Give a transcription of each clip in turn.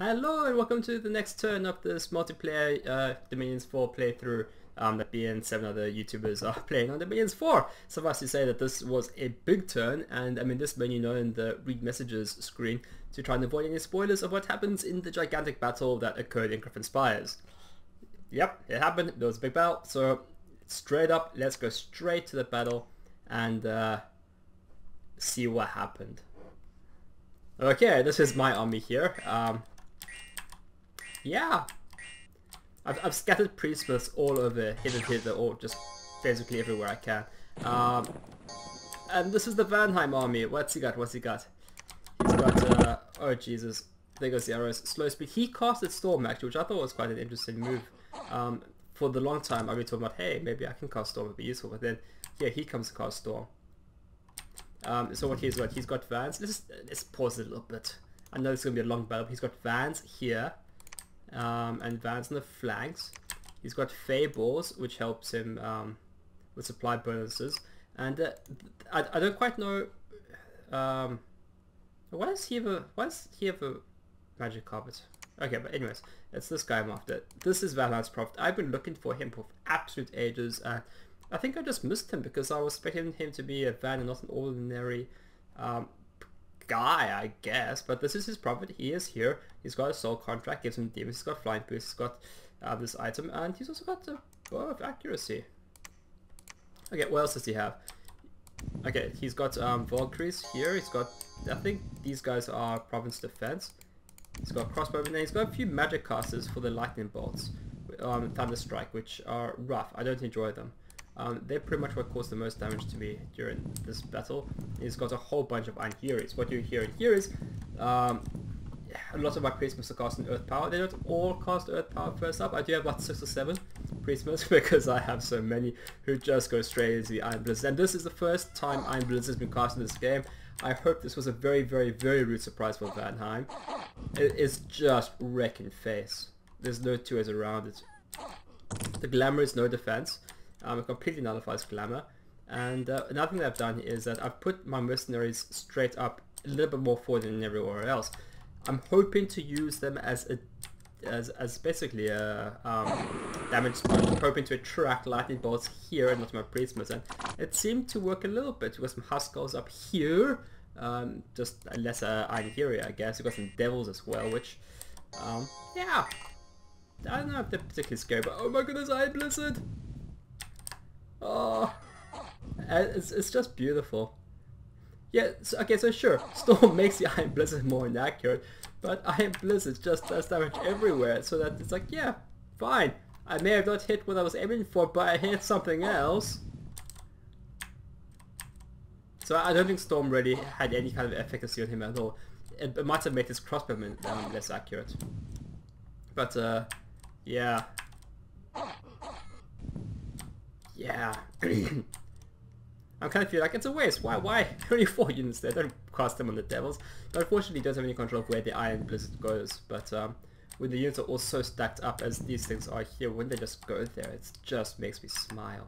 Hello and welcome to the next turn of this multiplayer Dominions 4 playthrough that me and 7 other YouTubers are playing on Dominions 4. Suffice to say that this was a big turn, and I mean this when you know in the read messages screen to try and avoid any spoilers of what happens in the gigantic battle that occurred in Griffin Spires. Yep, it happened. There was a big battle, so straight up, let's go straight to the battle and see what happened. Okay, this is my army here. Yeah, I've scattered priestmas all over, hither, or just basically everywhere I can. And this is the Vanheim army. What's he got? What's he got? He's got, oh Jesus, there goes the arrows. Slow speed. He casted Storm actually, which I thought was quite an interesting move. For the long time I've been talking about, hey, maybe I can cast Storm, it'd be useful, but then, yeah, he comes to cast Storm. So what he's got Vans. Let's pause it a little bit. I know it's going to be a long battle, but he's got Vans here. And Vans on the flanks. He's got Fables, which helps him with supply bonuses. And I don't quite know. Why does he have a magic carpet? Okay, but anyways, it's this guy I'm after. This is Valheim's Prophet. I've been looking for him for absolute ages, and I think I just missed him because I was expecting him to be a Van and not an ordinary guy, I guess. But this is his Prophet. He is here. He's got a soul contract, gives him demons. He's got flying boost. He's got this item, and he's also got a bow of accuracy. Okay, what else does he have? Okay, he's got Valkyries here. He's got, I think these guys are province defense. He's got crossbow, and then he's got a few magic casters for the lightning bolts, thunder strike, which are rough. I don't enjoy them. They're pretty much what caused the most damage to me during this battle. He's got a whole bunch of Einheres. What you hear in here is a lot of my priestmas are casting Earth Power. They don't all cast Earth Power first up. I do have about 6 or 7 priestmas because I have so many who just go straight into the Iron Blizzard. And this is the first time Iron Blizzard has been cast in this game. I hope this was a very, very, very rude surprise for Vanheim. It is just wrecking face. There's no two ways around it. The glamour is no defense. It completely nullifies glamour. And another thing that I've done is that I've put my mercenaries straight up a little bit more forward than everywhere else. I'm hoping to use them as basically a damage sponge. I'm hoping to attract lightning bolts here and not my priestmas, and it seemed to work a little bit. We've got some Huskarls up here, just a lesser Einherja, I guess. We've got some devils as well, which, yeah, I don't know if they're particularly scary, but oh my goodness, Iron Blizzard! Oh, it's just beautiful. Yeah, so, okay, so sure, Storm makes the Iron Blizzard more inaccurate, but Iron Blizzard just does damage everywhere, so that it's like, yeah, fine. I may have not hit what I was aiming for, but I hit something else. So I don't think Storm really had any kind of efficacy on him at all. It might have made his crossbowman less accurate. But, yeah. Yeah. I'm kind of feeling like it's a waste. Why? Only 4 units there. Don't cast them on the devils. But unfortunately, you don't have any control of where the Iron Blizzard goes. But when the units are all so stacked up as these things are here, when they just go there, it just makes me smile.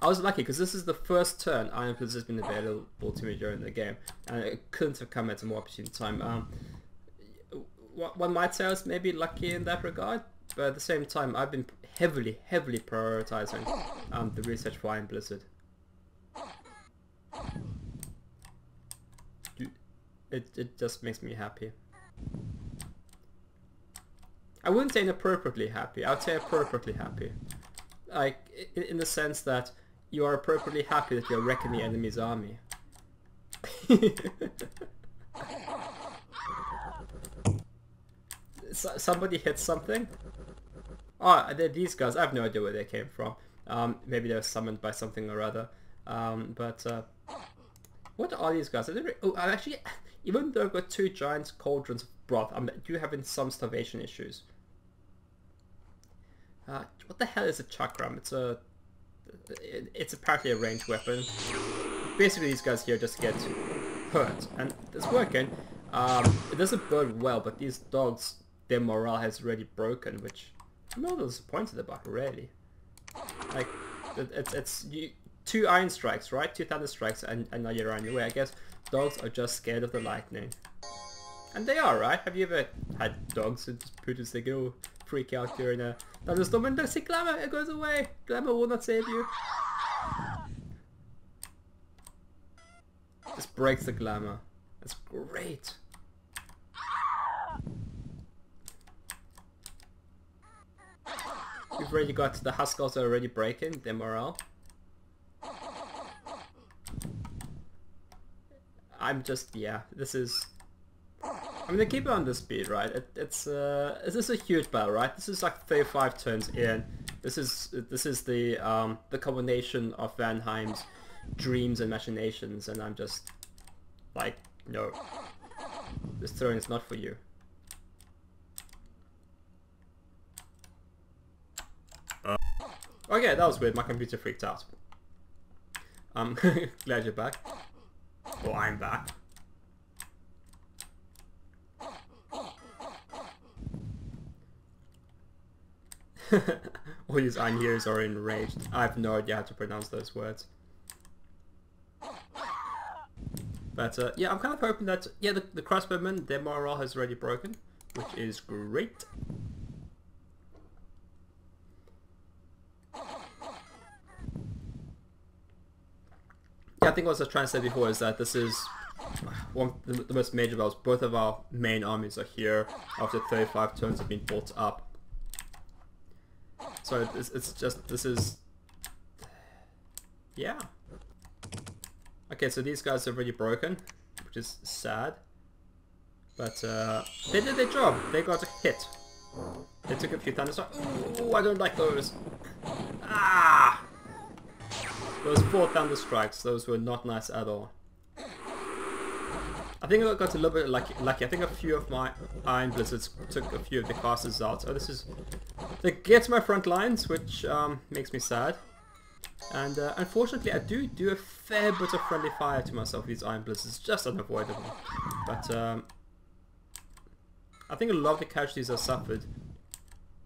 I was lucky because this is the first turn Iron Blizzard has been available to me during the game, and it couldn't have come at a more opportune time. One might say I was maybe lucky in that regard, but at the same time, I've been heavily prioritizing the research for Iron Blizzard. It just makes me happy. I wouldn't say inappropriately happy. I would say appropriately happy. Like, in the sense that you are appropriately happy that you're wrecking the enemy's army. Somebody hit something? Oh, they're these guys. I have no idea where they came from. Maybe they were summoned by something or other. What are these guys? Oh, I'm actually, even though I've got 2 giant cauldrons of broth, I do having some starvation issues. What the hell is a chakram? It's apparently a ranged weapon. Basically, these guys here just get hurt, and it's working. It doesn't bode well, but these dogs, their morale has already broken, which I'm not disappointed about, really. Like, it's 2 iron strikes, right? 2 thunder strikes, and now you're on your way. I guess dogs are just scared of the lightning. And they are, right? Have you ever had dogs who just produce they go freak out during a thunderstorm and they see glamour, it goes away. Glamour will not save you. This breaks the glamour. That's great. We've already got the Huskars are already breaking their morale. I'm just, yeah, this is... I'm gonna keep it on this speed, right? This is a huge battle, right? This is like 35 turns in. This is the combination of Vanheim's dreams and machinations, and I'm just like, no, this turn is not for you. Okay, that was weird. My computer freaked out. I'm glad you're back. Well, I'm back. All these Einheers are enraged. I have no idea how to pronounce those words. But yeah, I'm kind of hoping that, yeah, the crossbowmen, their morale has already broken, which is great. Yeah, I think what I was trying to say before is that this is one of the most major battles. Both of our main armies are here after 35 turns have been built up. So it's just, this is, yeah. Okay, so these guys are already broken, which is sad. But they did their job. They got a hit. They took a few thunderstorms. Ooh, I don't like those. Ah! Those 4 thunder strikes, those were not nice at all. I think I got a little bit lucky. I think a few of my Iron Blizzards took a few of the casters out. Oh, this is... They get to my front lines, which makes me sad. And unfortunately, I do a fair bit of friendly fire to myself with these Iron Blizzards. Just unavoidable. But I think a lot of the casualties I suffered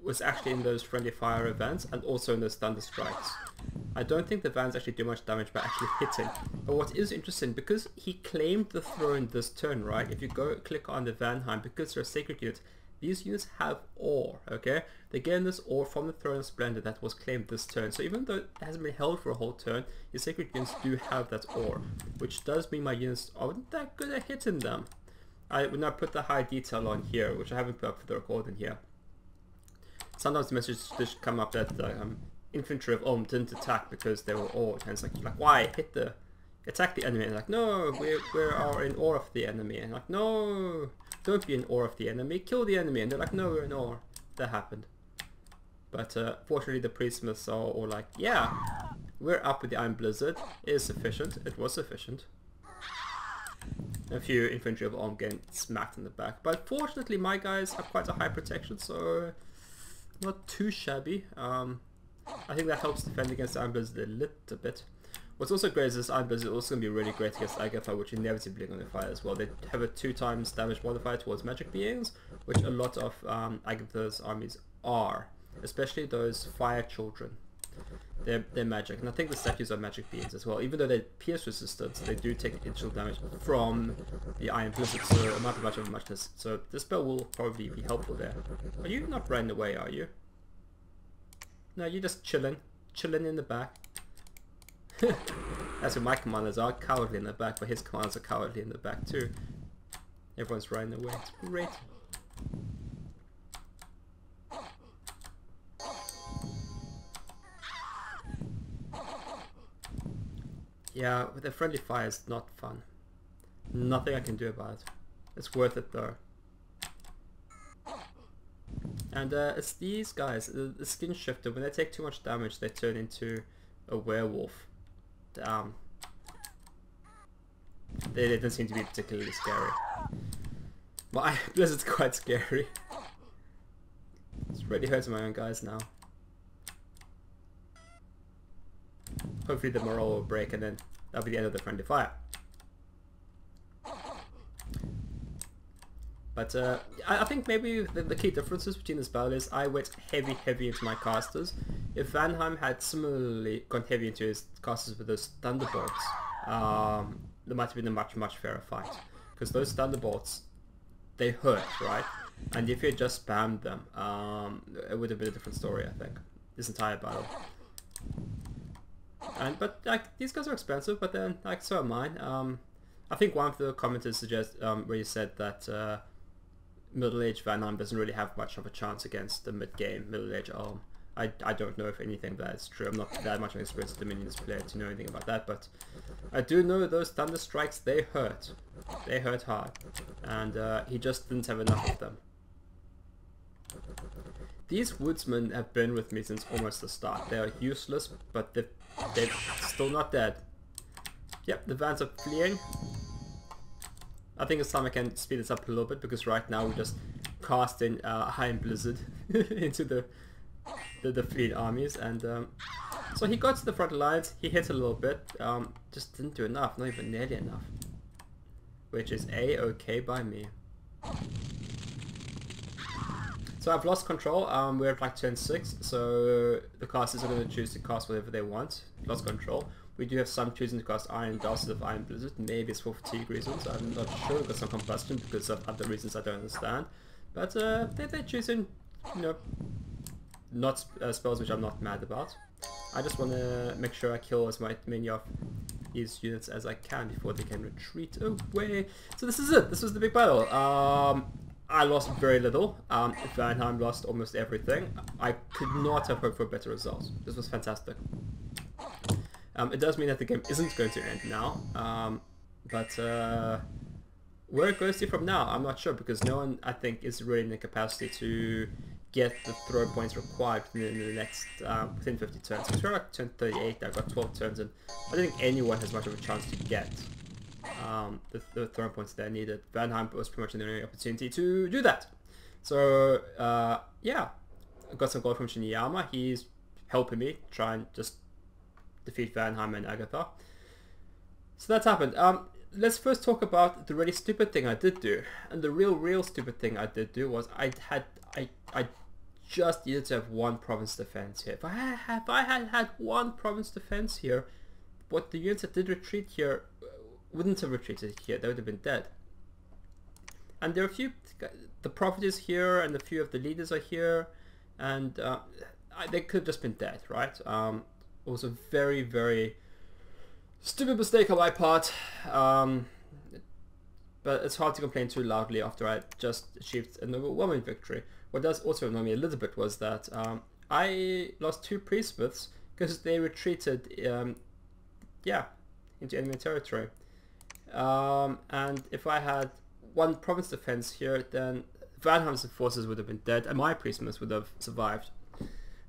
was actually in those friendly fire events and also in those thunder strikes. I don't think the Vans actually do much damage by actually hitting. But what is interesting, because he claimed the throne this turn, right? If you go click on the Vanheim, because they're a sacred unit, these units have ore, okay? They gain this ore from the Throne of Splendor that was claimed this turn. So even though it hasn't been held for a whole turn, your sacred units do have that ore, which does mean my units aren't that good at hitting them. When I put the high detail on here, which I haven't put up for the recording here, sometimes the message just come up that infantry of Ulm didn't attack because they were awed, and it's like why attack the enemy? And like, no, we are in awe of the enemy, and like, no, don't be in awe of the enemy, kill the enemy, and they're like, no, we're in awe. That happened. But fortunately the priestsmiths are all like, yeah, we're up with the Iron Blizzard, it is sufficient, it was sufficient. A few infantry of Ulm getting smacked in the back, but fortunately my guys have quite a high protection, so not too shabby. I think that helps defend against the Iron Blizzard a little bit. What's also great is this Iron Blizzard is also going to be really great against Agatha, which inevitably are going to fire as well. They have a 2x damage modifier towards magic beings, which a lot of Agatha's armies are, especially those fire children. They're magic, and I think the statues are magic beings as well. Even though they're pierce resistant, they do take additional damage from the Iron Blizzard, so it might be much of a muchness. So this spell will probably be helpful there. Are you not running away, are you? No, you're just chilling in the back. That's what my commanders are, cowardly in the back, but his commanders are cowardly in the back too. Everyone's running away, it's great. Yeah, with the friendly fire is not fun. Nothing I can do about it. It's worth it though. And it's these guys, the skin shifter, when they take too much damage they turn into a werewolf. They don't seem to be particularly scary. Well, Blizzard's quite scary. It's really hurting my own guys now. Hopefully the morale will break and then that'll be the end of the friendly fire. But I think maybe the key differences between this battle is I went heavy into my casters. If Vanheim had similarly gone heavy into his casters with those thunderbolts, there might have been a much fairer fight. Because those thunderbolts they hurt, right? And if you just spammed them, it would have been a different story, I think. This entire battle. But like, these guys are expensive, but then like, so are mine. I think one of the commenters where you said that middle-aged Vanheim doesn't really have much of a chance against the mid-game middle-aged Alm. I don't know if anything of that is true. I'm not that much of an experienced Dominions player to know anything about that, but I do know those Thunder Strikes, they hurt. They hurt hard. And he just didn't have enough of them. These woodsmen have been with me since almost the start. They are useless, but they're still not dead. Yep, the Vans are fleeing. I think it's time I can speed this up a little bit, because right now we're just casting Iron Blizzard into the fleeing armies, and so he got to the front lines, he hit a little bit, just didn't do enough, not even nearly enough, which is a-okay by me. So I've lost control. We're at like turn 6, so the casters are going to choose to cast whatever they want. Lost control. We do have some choosing to cast Iron Dust of Iron Blizzard. Maybe it's for fatigue reasons, I'm not sure. We've got some combustion because of other reasons I don't understand. But they're choosing, you know, not spells which I'm not mad about. I just want to make sure I kill as many of these units as I can before they can retreat away. So this is it. This was the big battle. I lost very little. Vanheim lost almost everything. I could not have hoped for a better result. This was fantastic. It does mean that the game isn't going to end now. But where it goes to from now, I'm not sure, because no one, I think, is really in the capacity to get the throw points required within the next within 50 turns. Because we're like turn 38, I've got 12 turns, and I don't think anyone has much of a chance to get the throw points that are needed. Vanheim was pretty much the only opportunity to do that. So yeah, I got some gold from Shinyama. He's helping me try and just defeat Vanheim and Agatha. So that's happened. Let's first talk about the really stupid thing I did do. And the real stupid thing I did do was I just needed to have one province defense here. If I had one province defense here, what the units that did retreat here wouldn't have retreated here. They would have been dead. And there are a few, the prophet is here, and a few of the leaders are here, and they could have just been dead, right? It was a very stupid mistake on my part, but it's hard to complain too loudly after I just achieved an overwhelming victory. What does also annoy me a little bit was that I lost 2 priestsmiths because they retreated, yeah, into enemy territory. And if I had one province defense here, then Vanheim's forces would have been dead and my priestsmiths would have survived.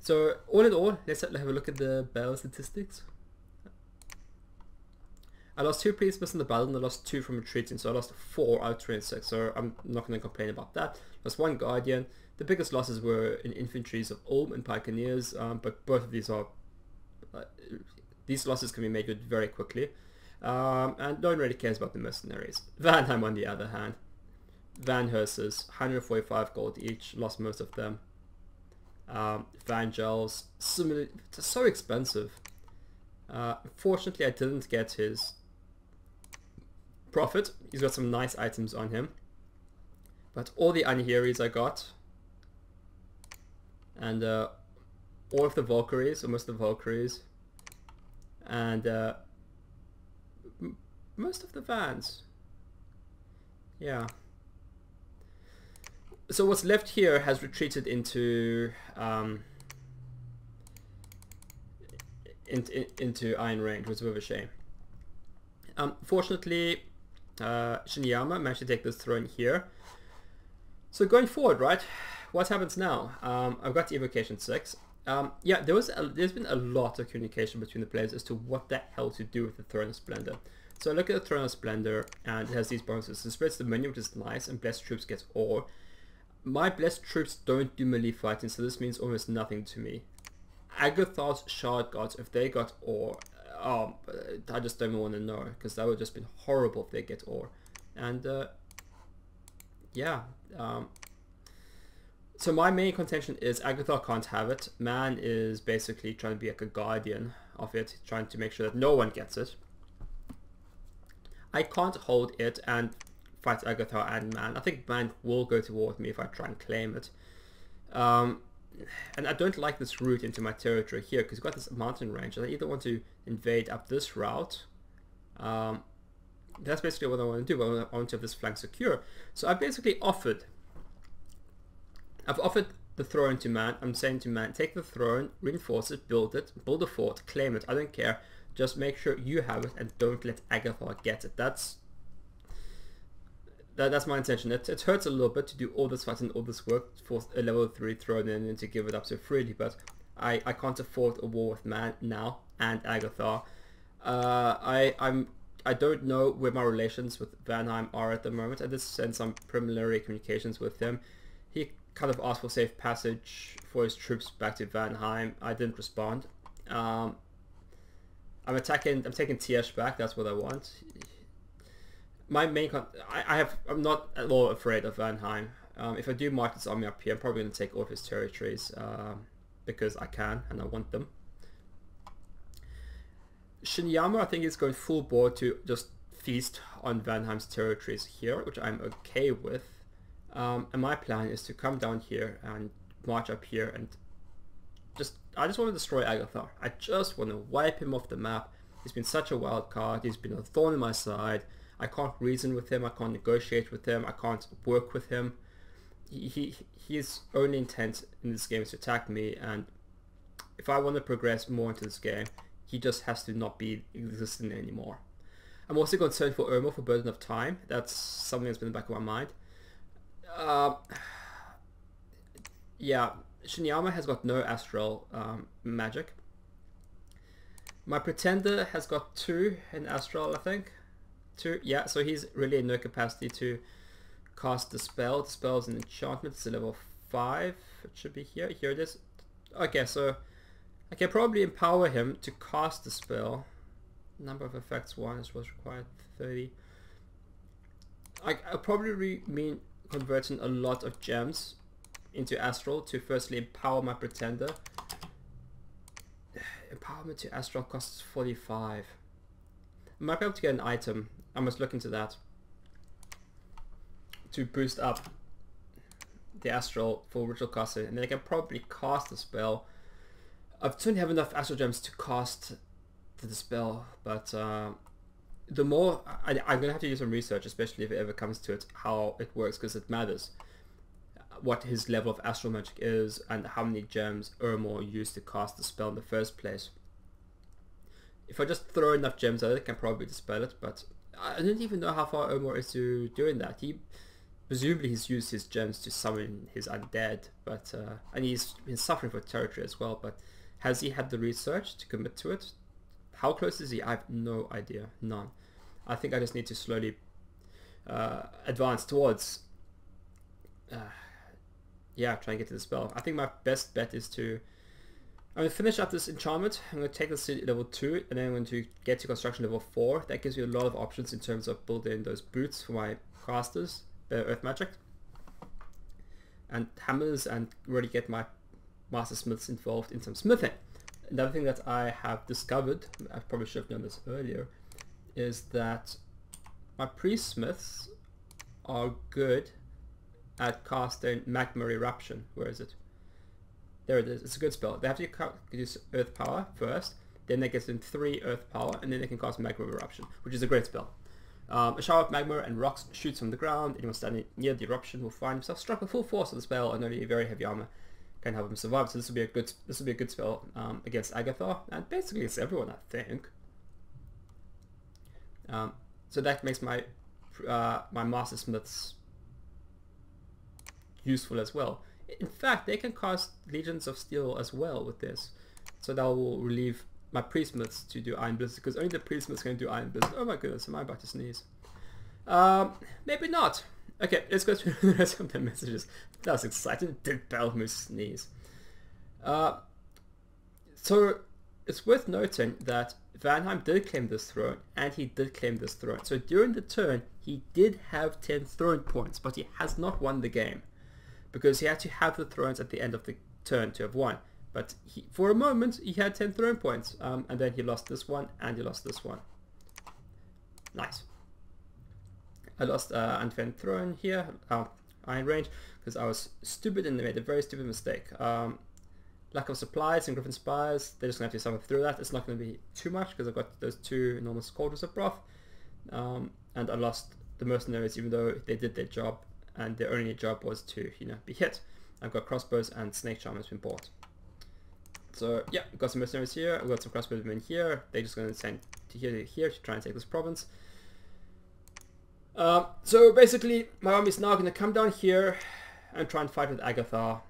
So all in all, let's have a look at the battle statistics. I lost 2 priestsmiths in the battle and I lost 2 from retreating, so I lost 4 out of 26, so I'm not going to complain about that. Lost 1 guardian. The biggest losses were in infantries of Ulm and Pioneers, but both of these are these losses can be made good very quickly. And no one really cares about the mercenaries. Vanheim, on the other hand, Van Hearses, 145 gold each, lost most of them. Van Gels, similar, so expensive. Fortunately, I didn't get his profit. He's got some nice items on him. But all the Anhiris I got, and all of the Valkyries, or most of the Valkyries, and most of the Vans. Yeah. So what's left here has retreated into Iron Range, which is a bit of a shame. Fortunately, Shinyama managed to take this throne here. So going forward, right, what happens now? I've got the Evocation 6. Yeah, there's been a lot of communication between the players as to what the hell to do with the Throne of Splendor. So I look at the Throne of Splendor, and it has these bonuses. It spreads the menu, which is nice, and Blessed Troops gets ore. My Blessed Troops don't do melee fighting, so this means almost nothing to me. Agathar's Shard Guards, if they got ore, I just don't even want to know, because that would have just been horrible if they get ore. And yeah, so my main contention is Agathar can't have it. Man is basically trying to be like a guardian of it, trying to make sure that no one gets it. I can't hold it, and fight Agathar and Man. I think Man will go to war with me if I try and claim it. And I don't like this route into my territory here because we've got this mountain range, and I either want to invade up this route. That's basically what I want to do. I want to have this flank secure. So I've basically offered the throne to Man. I'm saying to Man, take the throne, reinforce it, build a fort, claim it. I don't care. Just make sure you have it and don't let Agathar get it. That's my intention. It hurts a little bit to do all this fight and all this work for a level 3 throne and then to give it up so freely, but I can't afford a war with Man now and Agathar. I don't know where my relations with Vanheim are at the moment. I just sent some preliminary communications with him. He kind of asked for safe passage for his troops back to Vanheim. I didn't respond. I'm taking Tiesh back. That's what I want. My main I'm not at all afraid of Vanheim. If I do march this army up here, I'm probably going to take all of his territories because I can and I want them. Shinyama, I think, is going full bore to just feast on Vanheim's territories here, which I'm okay with. And my plan is to come down here and march up here and I just want to destroy Agathar. I just want to wipe him off the map. He's been such a wild card. He's been a thorn in my side. I can't reason with him. I can't negotiate with him. I can't work with him. His only intent in this game is to attack me, and if I want to progress more into this game, he just has to not be existent anymore. I'm also concerned for Irma for burden of time. That's something that's been in the back of my mind. Yeah, Shinyama has got no astral magic. My pretender has got 2 in astral, I think. 2, yeah, so he's really in no capacity to cast the spell. The spell's an enchantment. It's a level 5. It should be here. Here it is. Okay, so I can probably empower him to cast the spell. Number of effects 1 is what's required, 30. I'll probably mean converting a lot of gems into astral to firstly empower my pretender. Empowerment to astral costs 45. I might be able to get an item. I must look into that to boost up the astral for ritual casting, and then I can probably cast the spell. I don't have enough astral gems to cast the spell, but the more I'm gonna have to do some research, especially if it ever comes to it, how it works, because it matters what his level of astral magic is and how many gems Ermor used to cast the spell in the first place. If I just throw enough gems at it, I can probably dispel it, but I don't even know how far Ermor is to doing that. Presumably he's used his gems to summon his undead, but and he's been suffering for territory as well, but has he had the research to commit to it? How close is he? I have no idea. None. I think I just need to slowly advance towards yeah, try and get to the spell. I think my best bet is to I'm going to finish up this enchantment. I'm going to take this to level 2 and then I'm going to get to construction level 4. That gives you a lot of options in terms of building those boots for my casters, earth magic, and hammers, and really get my master smiths involved in some smithing. Another thing that I have discovered, I probably should have known this earlier, is that my priest smiths are good at casting magma eruption. Where is it? There it is. It's a good spell. They have to use earth power first, then they get them 3 earth power, and then they can cast magma eruption, which is a great spell. A shower of magma and rocks shoots from the ground. Anyone standing near the eruption will find himself struck with full force of the spell, and only very heavy armor can help him survive. So this will be a good spell against Agathar, and basically it's everyone, I think. So that makes my my master smiths useful as well. In fact, they can cast Legions of Steel as well with this, so that will relieve my priest smiths to do Iron Blizzard, because only the priest smiths can do Iron Blizzard. Oh my goodness, am I about to sneeze? Maybe not. Okay, let's go through the rest of the messages. That was exciting. Did Belmoose sneeze? So it's worth noting that Vanheim did claim this throne, and he did claim this throne. So during the turn, he did have 10 throne points, but he has not won the game, because he had to have the thrones at the end of the turn to have won. But for a moment, he had 10 throne points, and then he lost this one, and he lost this one. Nice. I lost Unfed Throne here, Iron Range, because I was stupid and made a very stupid mistake. Lack of supplies and Griffin Spires, they're just going to have to suffer through that. It's not going to be too much because I've got those 2 enormous cauldrons of broth. And I lost the mercenaries even though they did their job, and their only job was to, be hit. I've got crossbows and snake charm has been bought. So yeah, we've got some mercenaries here, I've got some crossbowmen here. They're just going to send to here to try and take this province. So basically my army is now going to come down here and try and fight with Agathar.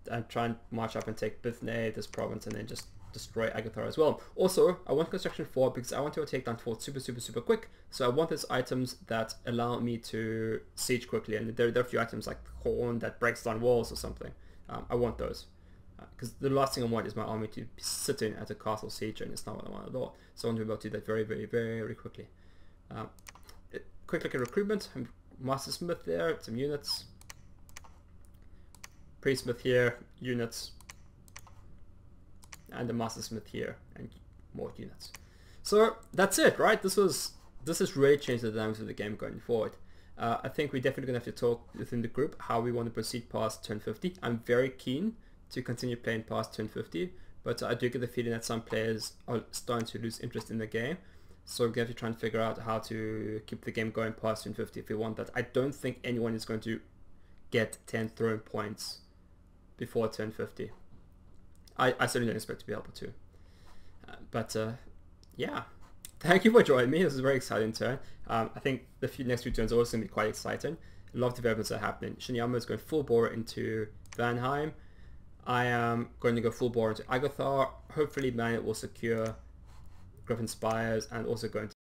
And try and march up and take Bithnay, this province, and then just destroy Agathar as well. Also, I want construction 4 because I want to take down forts super quick. So I want those items that allow me to siege quickly, and there are a few items like horn that breaks down walls or something. I want those because the last thing I want is my army to be sitting at a castle siege, and it's not what I want at all. So I want to be able to do that very quickly. Quick look at recruitment. Master Smith there, some units. Priestsmith here, units, and the Master Smith here, and more units. So that's it, right? This has really changed the dynamics of the game going forward. I think we're definitely going to have to talk within the group how we want to proceed past turn 50. I'm very keen to continue playing past turn 50, but I do get the feeling that some players are starting to lose interest in the game. So we're going to have to try and figure out how to keep the game going past turn 50 if we want that. I don't think anyone is going to get 10 throwing points before turn 50. I certainly don't expect to be able to. But yeah, thank you for joining me. This is a very exciting turn. I think the next few turns are also going to be quite exciting. A lot of developments are happening. Shinyama is going full bore into Vanheim. I am going to go full bore into Agathar. Hopefully Manet will secure Griffin Spires, and also going to